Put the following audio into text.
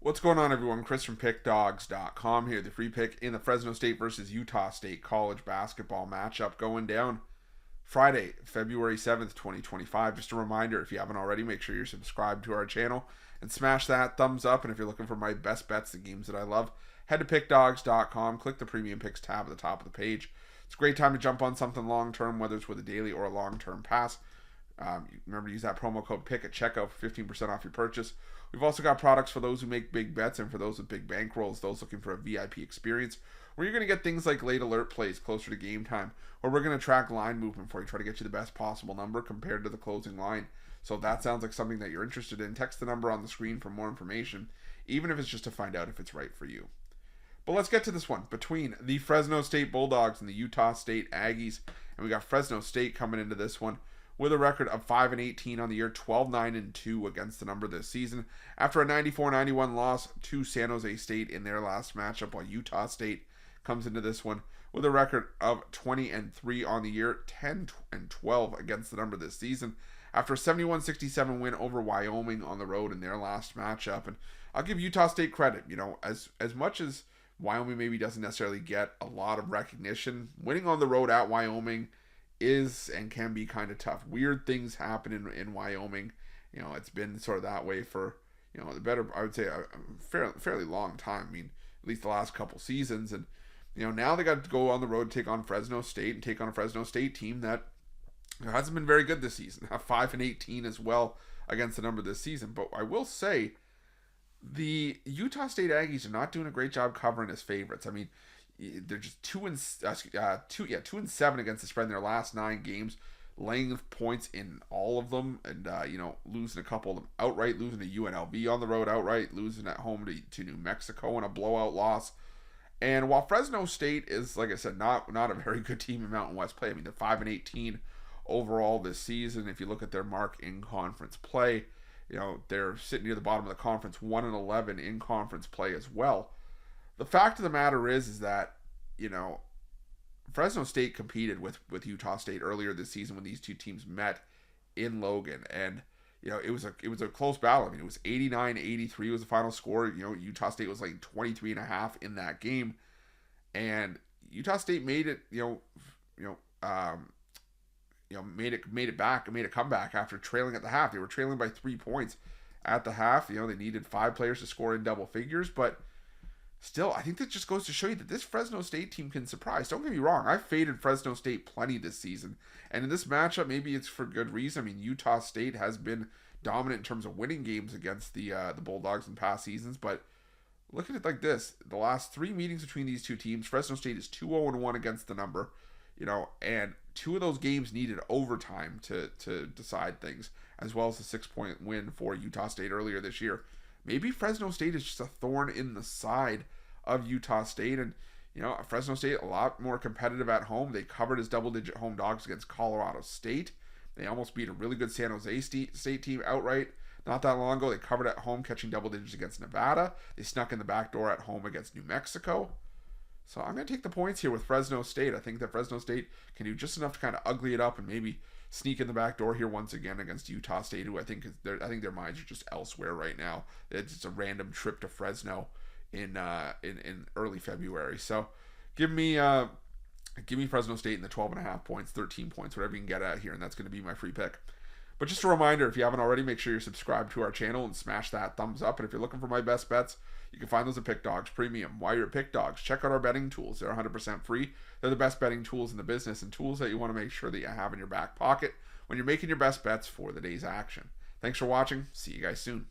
What's going on, everyone? Chris from Pickdawgz.com here. The free pick in the Fresno State versus Utah State college basketball matchup going down Friday, February 7th, 2025. Just a reminder, if you haven't already, make sure you're subscribed to our channel and smash that thumbs up. And if you're looking for my best bets, the games that I love, head to Pickdawgz.com, click the Premium Picks tab at the top of the page. It's a great time to jump on something long-term, whether it's with a daily or a long-term pass. Remember to use that promo code PICK at checkout for 15% off your purchase. We've also got products for those who make big bets and for those with big bankrolls, those looking for a VIP experience, where you're going to get things like late alert plays closer to game time, or we're going to track line movement for you, try to get you the best possible number compared to the closing line. So if that sounds like something that you're interested in, text the number on the screen for more information, even if it's just to find out if it's right for you. But let's get to this one between the Fresno State Bulldogs and the Utah State Aggies. And we got Fresno State coming into this one with a record of 5-18 on the year, 12-9-2 against the number this season, after a 94-91 loss to San Jose State in their last matchup, while Utah State comes into this one with a record of 20-3 on the year, 10-12 against the number this season, after a 71-67 win over Wyoming on the road in their last matchup. And I'll give Utah State credit, as much as Wyoming maybe doesn't necessarily get a lot of recognition, winning on the road at Wyoming is and can be kind of tough. Weird things happen in Wyoming. It's been sort of that way for, the better, I would say, a fairly long time. I mean, at least the last couple seasons. And, now they got to go on the road, take on Fresno State and take on a Fresno State team that hasn't been very good this season. 5-18 as well against the number this season. But I will say the Utah State Aggies are not doing a great job covering as favorites. I mean, they're just 2-7 against the spread in their last 9 games, laying points in all of them, and losing a couple of them outright, losing to UNLV on the road outright, losing at home to New Mexico in a blowout loss. And while Fresno State is, like I said, not a very good team in Mountain West play, I mean, they're 5-18 overall this season. If you look at their mark in conference play, they're sitting near the bottom of the conference, 1-11 in conference play as well. The fact of the matter is that, Fresno State competed with Utah State earlier this season when these two teams met in Logan. And, it was a close battle. I mean, it was 89-83 was the final score. Utah State was like 23.5 in that game. And Utah State made it, made a comeback after trailing at the half. They were trailing by 3 points at the half. They needed 5 players to score in double figures, but still, I think that just goes to show you that this Fresno State team can surprise. Don't get me wrong, I've faded Fresno State plenty this season. And in this matchup, maybe it's for good reason. I mean, Utah State has been dominant in terms of winning games against the Bulldogs in past seasons. But look at it like this. The last 3 meetings between these two teams, Fresno State is 2-0-1 against the number. And 2 of those games needed overtime to decide things, as well as a 6-point win for Utah State earlier this year. Maybe Fresno State is just a thorn in the side of Utah State. And, Fresno State a lot more competitive at home. They covered as double-digit home dogs against Colorado State. They almost beat a really good San Jose State team outright not that long ago. They covered at home, catching double digits against Nevada. They snuck in the back door at home against New Mexico. So I'm going to take the points here with Fresno State. I think that Fresno State can do just enough to kind of ugly it up and maybe sneak in the back door here once again against Utah State, who I think their minds are just elsewhere right now. It's just a random trip to Fresno in early February. So give me Fresno State in the 12.5 points, 13 points, whatever you can get at here, and that's going to be my free pick. But just a reminder, if you haven't already, make sure you're subscribed to our channel and smash that thumbs up. And if you're looking for my best bets, you can find those at Pickdawgz Premium. While you're at Pickdawgz, check out our betting tools. They're 100% free. They're the best betting tools in the business and tools that you want to make sure that you have in your back pocket when you're making your best bets for the day's action. Thanks for watching. See you guys soon.